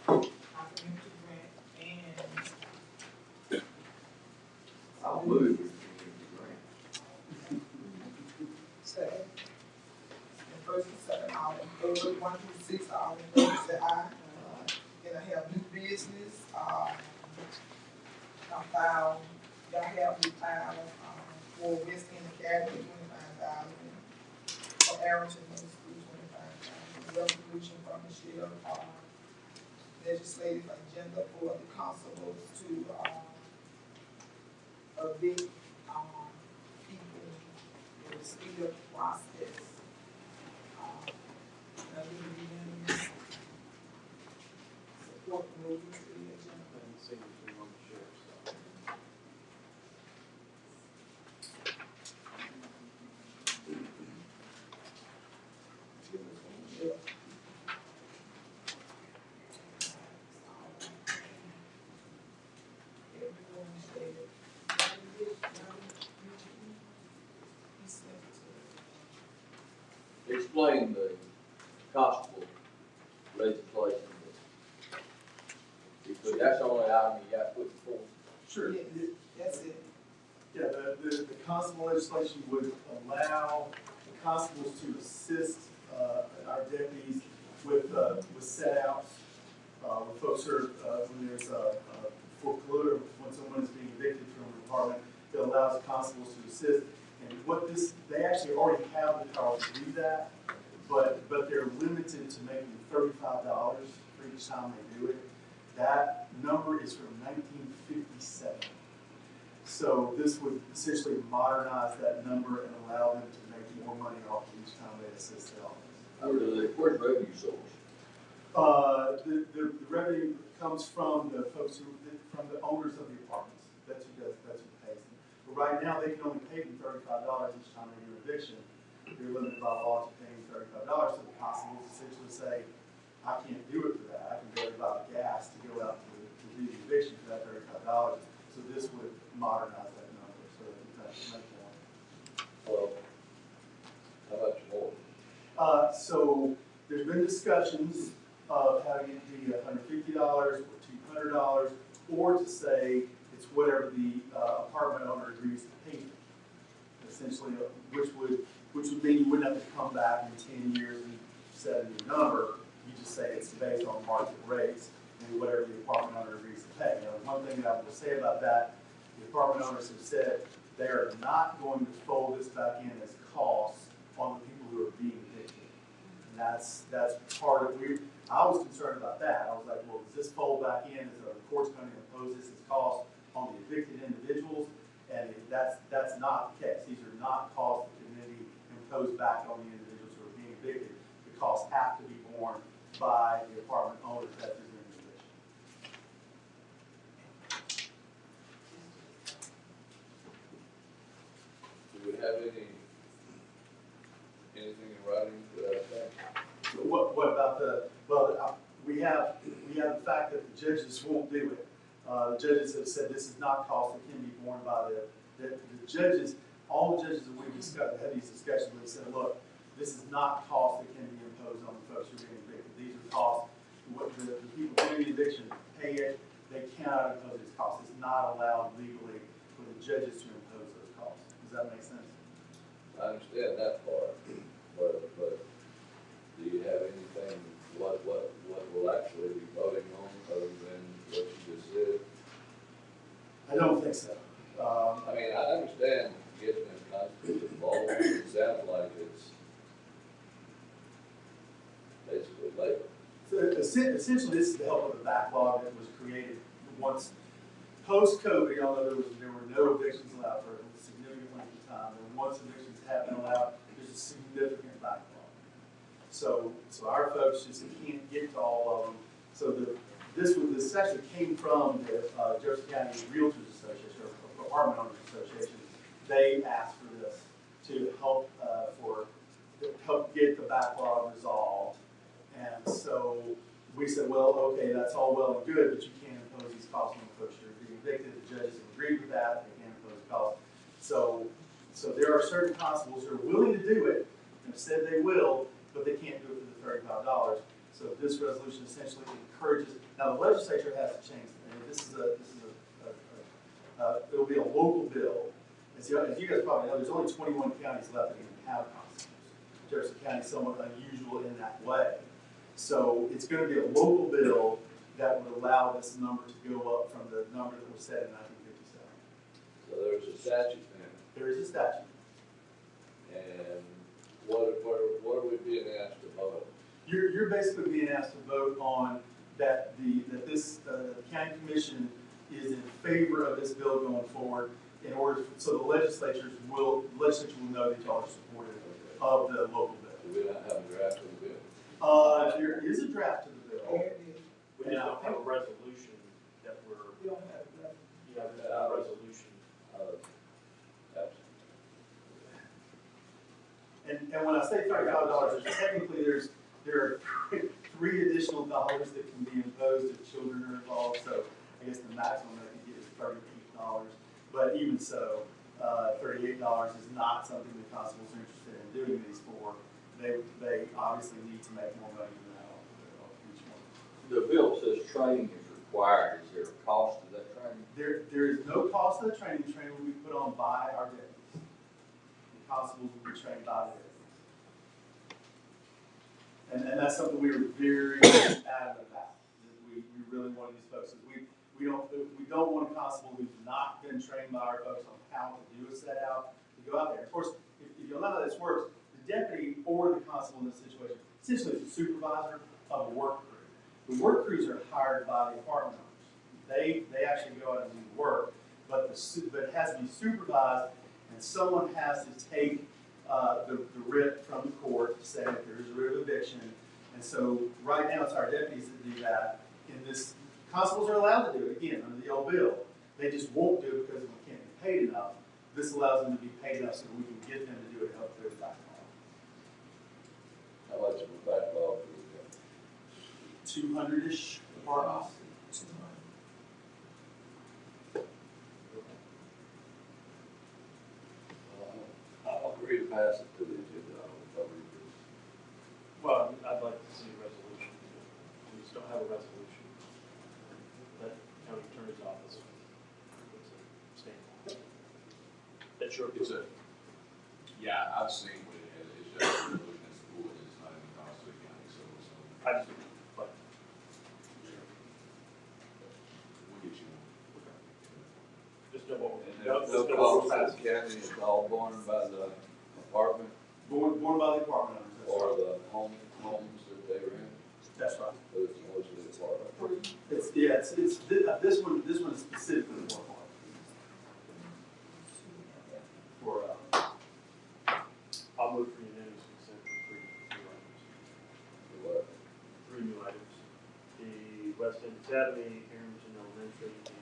some, my community grant and. I'll move. Second. And first and second, all in favor, 1 through 6, all in favor, say aye. Then I have new business, I filed, y'all have me filed, Avenue, $25,000. For Arlington Middle School, $25,000. Resolution from Michelle, legislative agenda for the constables to, evict, people in the speed up process. I need to be unanimous. Support the movement to the agenda. And see anything on the sheriff's side. Yeah. Everyone said, he sent it to Explain the constable legislation. Because that's the only item you got put before. Sure. Yeah, that's it. Yeah, the constable legislation would allow the constables to assist, our deputies with set outs, with folks who are, when there's a foreclosure, when someone is being evicted from a department, it allows the constables to assist. And what this, they actually already have the power to do that, but they're limited to making $35 for each time they do it. That number is from 1957. So this would essentially modernize that number and allow them to make more money off each time they assist the office. Where's the revenue source? The revenue comes from the folks who, from the owners of the apartments. That's who pays them. But right now, they can only pay them $35 each time they do eviction. They're limited by law to paying $35. So the constables essentially say, I can't do it for that. I can barely buy the gas to go out to do the eviction for that $35. So this would modernize that number so that it's much more. Well, how much more? So there's been discussions of having it be $150 or $200, or to say it's whatever the apartment owner agrees to pay. Essentially, which would mean you wouldn't have to come back in 10 years and set a new number. You just say it's based on market rates and whatever the apartment owner agrees to pay. Now, one thing that I will say about that, the apartment owners have said they are not going to fold this back in as costs on the people who are being evicted. And that's part of I was concerned about that. I was like, well, does this fold back in? Is the court's going to impose this as cost on the evicted individuals? And that's not the case. These are not costs that can be imposed back on the individuals who are being evicted. The costs have to be borne by the apartment owners that is in the eviction. Do we have anything in writing to that effect? What about we have the fact that the judges won't do it. The judges have said this is not cost that can be borne by the judges. All the judges that we've discussed, had these discussions with, said, look, this is not cost that can be imposed on the folks who are being evicted. These are costs. What the people doing the eviction pay it. They cannot impose these costs. It's not allowed legally for the judges to impose those costs. Does that make sense? I understand that part, but do you have anything, what we'll actually be voting on other than what you just said? I don't think so. I mean, I understand getting this constable involved, it sounds like it's basically labor. So essentially, this is to help with the backlog that was created once post-COVID. Y'all know there were no evictions allowed for a significant length of time. And once evictions have been allowed, there's a significant backlog. So our folks just can't get to all of them. So this actually came from the Jefferson County Realtors Association or Apartment Owners Association. They asked for this to help help get the backlog resolved. And so we said, well, okay, that's all well and good, but you can't impose these costs on the folks who are being evicted. The judges have agreed with that. They can't impose costs. So there are certain constables who are willing to do it and have said they will, but they can't do it for the $35. So this resolution essentially encourages. Now the legislature has to change it. I mean, it'll be a local bill. As you guys probably know, there's only 21 counties left that even have constables. Jefferson County is somewhat unusual in that way. So it's going to be a local bill that would allow this number to go up from the number that was set in 1957. So there's a statute there. There is a statute. And what are we being asked to vote on? You're basically being asked to vote on that the county commission is in favor of this bill going forward in order, so the legislature will know that y'all are supportive of the local bill. Do we not have a draft of the bill? There is a draft of the bill. There it is. We just don't have a resolution that we're, We don't have that. yeah, there's no resolution. And when I say $35, technically there are three additional dollars that can be imposed if children are involved. So I guess the maximum I can get is $38. But even so, $38 is not something the constables are interested in doing these for. They obviously need to make more money than that off each one. The bill says training is required. Is there a cost to that training? There is no cost to the training. The training will be put on by our deputies. The constables will be trained by the deputies. And that's something we were very adamant about. We really want these folks. We don't want a constable who's not been trained by our folks on how to do a set out to go out there. Of course, if you know how this works, the deputy or the constable in this situation essentially is the supervisor of a work crew. The work crews are hired by the apartment owners. They actually go out and do the work, but it has to be supervised, and someone has to take the writ from the court to say that there is a writ of eviction. And so right now it's our deputies that do that. And this, constables are allowed to do it again under the old bill. They just won't do it because we can't be paid enough. This allows them to be paid enough so that we can get them to do it and help clear the backlog. How much of a backlog do we have? 200-ish apartments. I'll agree to pass it to the agenda. I'll read this. Well, I'd like to see a resolution. We just don't have a resolution. That county attorney's office. It's a stand. That's your. It's a, yeah, I've seen what it is. It's just a resolution that's cool, and it's not even cost to the county, so. I just, but. We'll get you one. Just know what And we're, there's just no know what cost we're to passing. the county, it's all borne by the apartment Born by the apartment owners. That's or right. the homes that they were in, That's right. but it's mostly the apartment. This one is specifically for apartment. For I'll move for unanimous consent for three new items. What? Three new items. The West End Academy, Harrington Elementary, and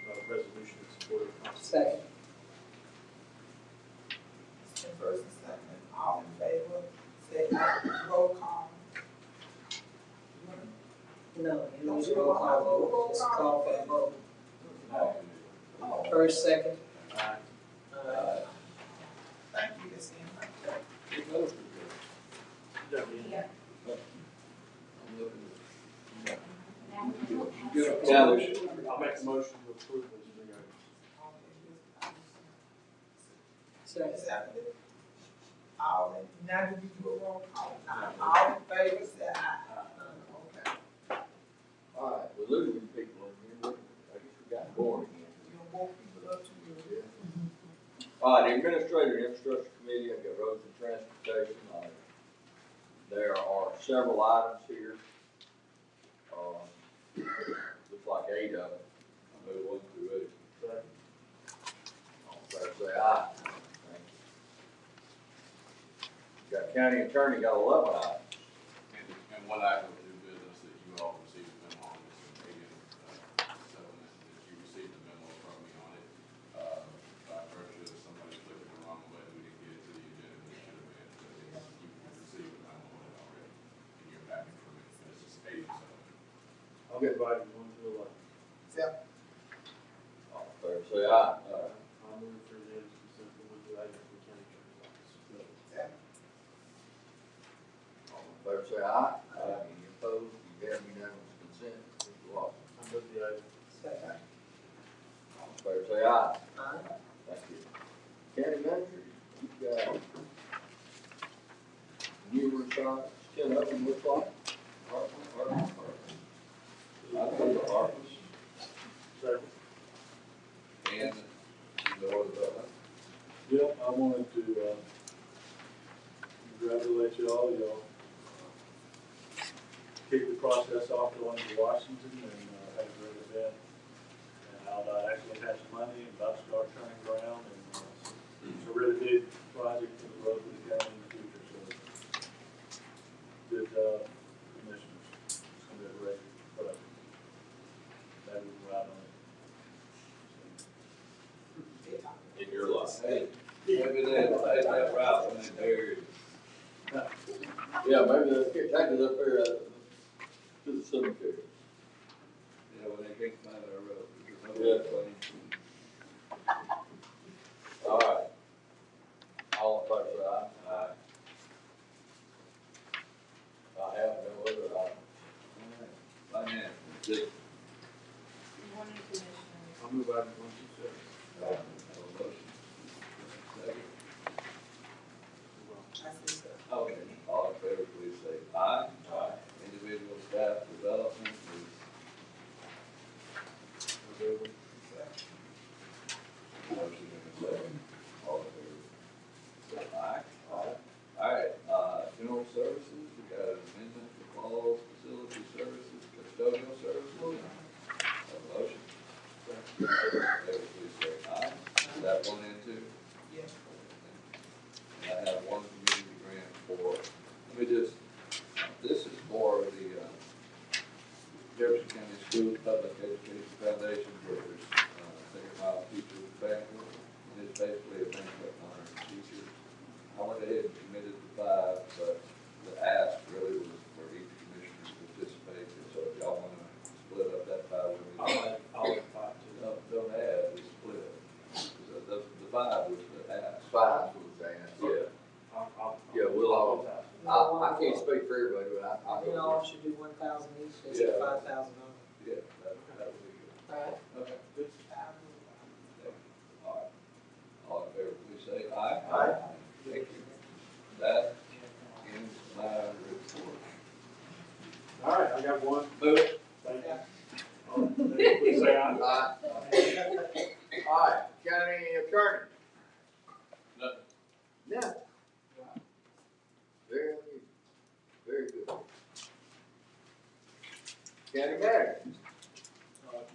the resolution in support of the Second. And first and second, all in favor, say aye. Roll call. No, you don't need a roll call vote, just call for a vote. First, second. Aye. Thank you, Ms. Emma. Good motion. Yeah. I'm looking at. Now we will pass Good. it. Yeah, I'll make a motion to approve those three items. Second. Seconded. All in, now do we do a roll call? All in favor, say aye. Okay. All right, we're losing people in here. I guess we got bored again. You don't woke people up to your. All right, the Administrator and Infrastructure Committee, I've got roads and transportation. There are several items here. Looks like 8 of them. I move 1 through 8. Second. All in favor, say aye. Thank you. Got county attorney, got 11 items. And one item of new business that you all received a memo on this, and again, settlement, that you received a memo from me on it. By virtue of somebody clicking the wrong button, we didn't get it to the agenda, we should have been, but you received a memo on it already, and you're back from it, and it's just 8 of them. I'll get items 1 through 11. All in favor, say aye. I'll move for unanimous consent for 1 through items for county attorney's office. All in favor, say aye. Any opposed? You have unanimous consent. Mr. Lawson. I move the item. Second. All in favor, say aye. Aye. Thank you. County manager, you've got numerous items, 10 of them look like. I think the apartments Second. and the order of that. Yep, wanted to, congratulate y'all. Y'all kicked the process off going to Washington and, had a great event. And I'll actually have some money and about to start turning ground and, it's a really big project for the road for the county in the future, so. Good job, commissioners. It's gonna be a great project. That was right on it. In your life. Hey, maybe they'll take that route when they bury it. Yeah, maybe they'll take it up there, to the cemetery. Yeah, when they can't find our road, there's Yeah. no way. All right. All in favor, say aye. Aye. I have no other item. Finance, just, Morning, Commissioners. I'll move item 127. have a motion. Second. I see, sir. Okay, all in favor, please say aye. Aye. Individual staff development is. Motion and a second, all in favor, say aye. Aye. All right, general services, we got an amendment to falls facility services, custodial services. Have a motion. All in favor, please say aye. Is that one and two? Yes. And I have one community grant for, let me just, this is for the, Jefferson County Schools Public Education Foundation, where there's, second mile teacher banquet, and it's basically a banquet on our teachers. I went ahead and committed to 5, but the ask really was for each commissioner to participate, and so if y'all wanna split up that 5 with me. I'll add 5 too. No, don't add, just split it. So the 5 was the ask. Five was that. Yeah. Yeah, we'll all, I can't speak for everybody, but I. You know, I should do 1,000 each, that's Yeah. 5,000 on. Yeah, that would be good. All right. Okay, good. All right. All in favor, please say aye. Aye. Thank you. That ends my report. All right, I got one. Move it. Thank you. All in favor, please say aye. All right, county attorney. Nothing. No. Very good. County manager.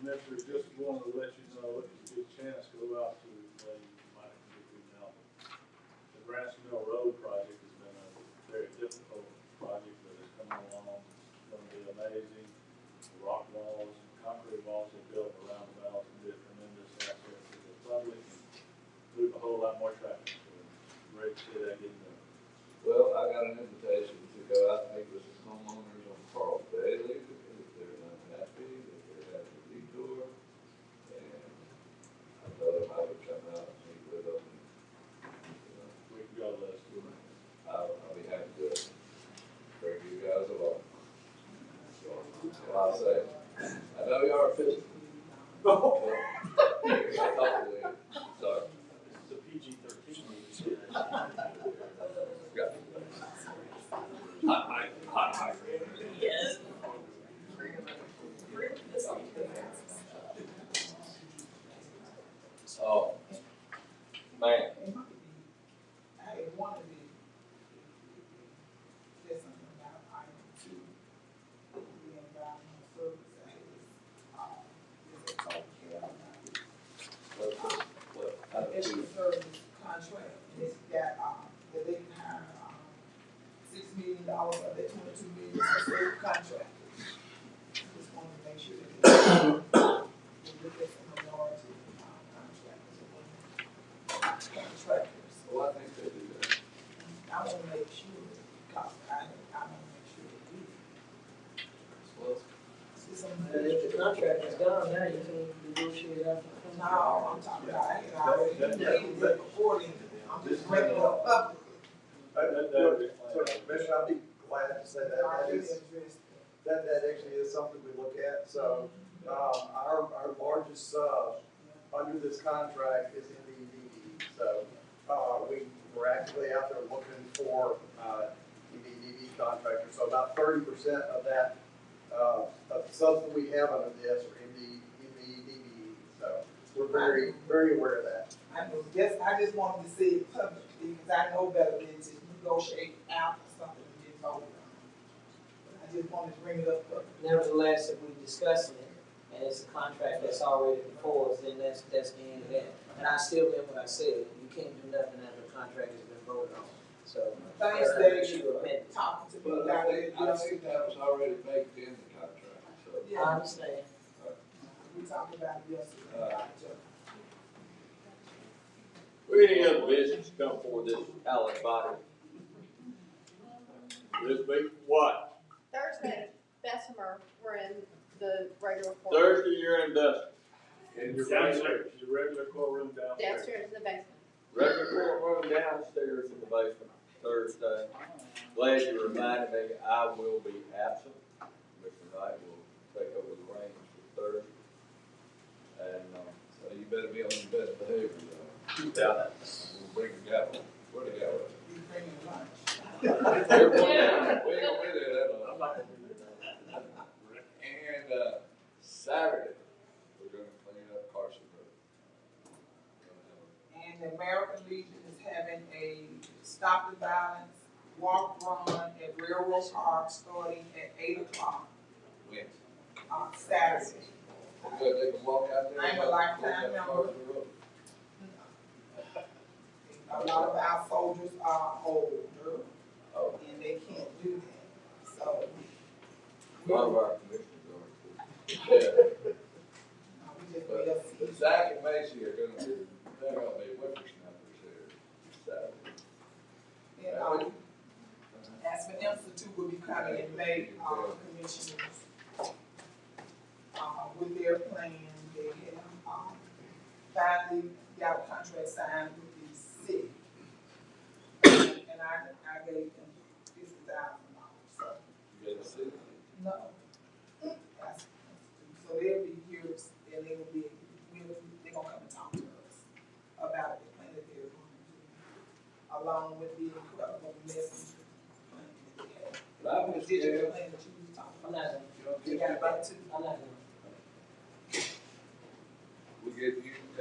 Commissioners, just wanted to let you know, if you get a chance, go out to, you might get through now. The Grass Mill Road project has been a very difficult project, but it's coming along. It's gonna be amazing. The rock walls and concrete walls they built around the valve can be a tremendous asset to the public and move a whole lot more traffic. So great to see that getting done. Well, I got an invitation to go out and meet with some homeowners on Carl Bailey, if they're unhappy, if they're having a detour. And I told them I would come out and meet with them. You know, We can go less too. I'll be happy to bring you guys along. So, I'll say, I know you are fit. Hopefully, sorry. This is a PG-13 meeting. Hot. Yes. Oh, man. I wanted to say something about item 2, the environmental service that is it taken care of now? It's a service contract, and it's got, that they can hire, $6 million of that $22 million for contract. Just wanted to make sure that we look at some minority, contractors. Well, I think they do that. I wanna make sure, because I wanna make sure they do. Well, See some. If the contract is gone, now you can negotiate after. No, I'm talking about, I already made it before then, I'm just bringing it up publicly. So, Commissioner, I'd be glad to say that, Already addressed that actually is something we look at, so, our largest, under this contract is MDDB, so, we're actively out there looking for, MDDB contractors, so about 30% of that, of the subs that we have under this are MDDB, so we're very, very aware of that. I know, I just wanted to say it publicly, because I know better than to negotiate out or something and get voted on. But I just wanted to bring it up publicly. Nevertheless, if we're discussing it, and it's a contract that's already before us, then that's the end of that. And I still remember what I said, you can't do nothing after the contract has been voted on, so. Thanks, Dave, Dave, for talking to me But about I it. think that was already baked in the contract, so. I Yeah, understand. we talked about it yesterday. Any other business come for this Allen body? This week, what? Thursday, Bessemer, we're in the regular court. Thursday, you're in Dustin. And your regular courtroom downstairs. Downstairs in the basement. Regular courtroom downstairs in the basement Thursday. Glad you reminded me, I will be absent. Mr. Knight will take over the reins for Thursday. And, So you better be on your best behavior, yeah. We'll bring the gavel. Where the gavel? You bringing lunch? Everyone down. We ain't gonna be there that long. I'm not gonna be there. And, Saturday, we're gonna clean up Carson Road. And the American Legion is having a Stop the Violence walk run at Railroad Park starting at 8:00 When? on Saturday. Because they can walk out there. I'm a lifetime member. A lot of our soldiers are older, and they can't do that, so. A lot of our commissioners are. Yeah. We just But will see. Zach and Macy are gonna be, they're gonna be whippersnappers here Saturday. And, Aspen Institute will be coming in May, commissioners. With their plan, they have, finally got a contract signed with the city. And I gave them $50,000, so. You gotta see. No. So they'll be here, and they will be, they're gonna come and talk to us about the plan that they're going to do, along with the incredible message plan that they have. But I'm just scared,